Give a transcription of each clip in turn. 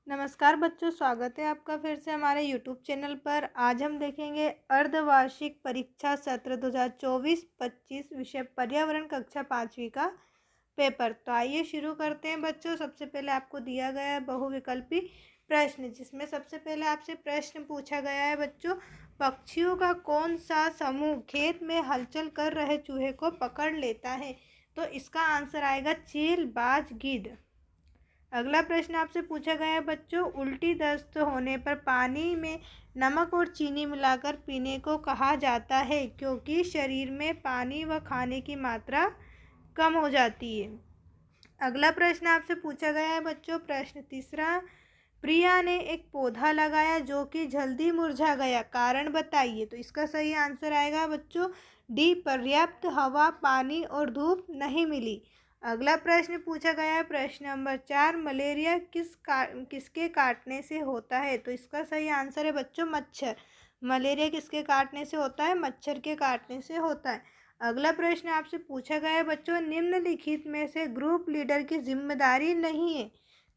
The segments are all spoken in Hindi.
नमस्कार बच्चों, स्वागत है आपका फिर से हमारे यूट्यूब चैनल पर। आज हम देखेंगे अर्धवार्षिक परीक्षा सत्र 2024-25 विषय पर्यावरण कक्षा 5वीं का पेपर। तो आइए शुरू करते हैं बच्चों। सबसे पहले आपको दिया गया है बहुविकल्पी प्रश्न, जिसमें सबसे पहले आपसे प्रश्न पूछा गया है बच्चों, पक्षियों का कौन सा समूह खेत में हलचल कर रहे चूहे को पकड़ लेता है? तो इसका आंसर आएगा चील, बाज, गिद्ध। अगला प्रश्न आपसे पूछा गया है बच्चों, उल्टी दस्त होने पर पानी में नमक और चीनी मिलाकर पीने को कहा जाता है क्योंकि शरीर में पानी व खाने की मात्रा कम हो जाती है। अगला प्रश्न आपसे पूछा गया है बच्चों, प्रश्न तीसरा, प्रिया ने एक पौधा लगाया जो कि जल्दी मुरझा गया, कारण बताइए। तो इसका सही आंसर आएगा बच्चों डी, पर्याप्त हवा, पानी और धूप नहीं मिली। अगला प्रश्न पूछा गया है प्रश्न नंबर 4, मलेरिया किसके काटने से होता है? तो इसका सही आंसर है बच्चों मच्छर। मलेरिया किसके काटने से होता है? मच्छर के काटने से होता है। अगला प्रश्न आपसे पूछा गया है बच्चों, निम्नलिखित में से ग्रुप लीडर की जिम्मेदारी नहीं है।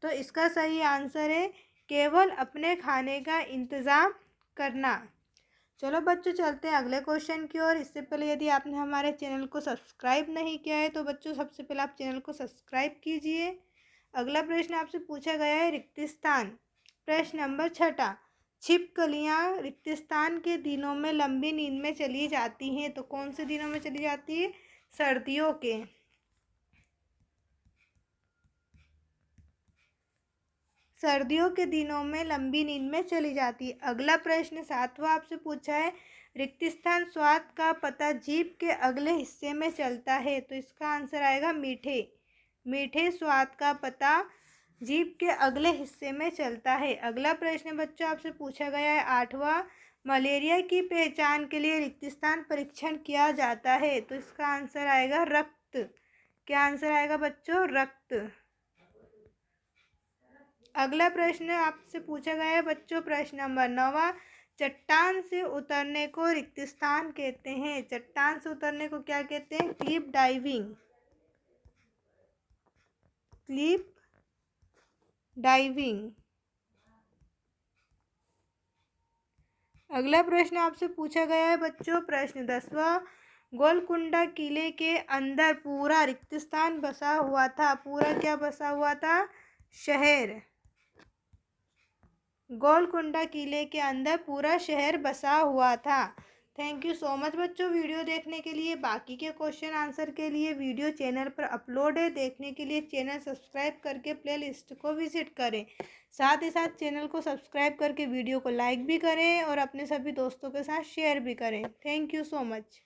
तो इसका सही आंसर है केवल अपने खाने का इंतज़ाम करना। चलो बच्चों, चलते हैं अगले क्वेश्चन की ओर। इससे पहले यदि आपने हमारे चैनल को सब्सक्राइब नहीं किया है तो बच्चों सबसे पहले आप चैनल को सब्सक्राइब कीजिए। अगला प्रश्न आपसे पूछा गया है रिक्त स्थान। प्रश्न नंबर 6, छिपकलियाँ रिक्त स्थान के दिनों में लंबी नींद में चली जाती हैं। तो कौन से दिनों में चली जाती है? सर्दियों के। सर्दियों के दिनों में लंबी नींद में चली जाती है। अगला प्रश्न 7वां आपसे पूछा है, रिक्त स्थान स्वाद का पता जीभ के अगले हिस्से में चलता है। तो इसका आंसर आएगा मीठे। मीठे स्वाद का पता जीभ के अगले हिस्से में चलता है। अगला प्रश्न बच्चों आपसे पूछा गया है 8वां, मलेरिया की पहचान के लिए रिक्त स्थान परीक्षण किया जाता है। तो इसका आंसर आएगा रक्त। क्या आंसर आएगा बच्चों? रक्त। अगला प्रश्न आपसे पूछा गया है बच्चों प्रश्न नंबर 9, चट्टान से उतरने को रिक्त स्थान कहते हैं। चट्टान से उतरने को क्या कहते हैं? Cliff diving. Cliff diving. अगला प्रश्न आपसे पूछा गया है बच्चों प्रश्न 10वां, गोलकुंडा किले के अंदर पूरा रिक्त स्थान बसा हुआ था। पूरा क्या बसा हुआ था? शहर। गोलकुंडा किले के अंदर पूरा शहर बसा हुआ था। थैंक यू सो मच बच्चों वीडियो देखने के लिए। बाकी के क्वेश्चन आंसर के लिए वीडियो चैनल पर अपलोड है, देखने के लिए चैनल सब्सक्राइब करके प्लेलिस्ट को विजिट करें। साथ ही साथ चैनल को सब्सक्राइब करके वीडियो को लाइक भी करें और अपने सभी दोस्तों के साथ शेयर भी करें। Thank you so much.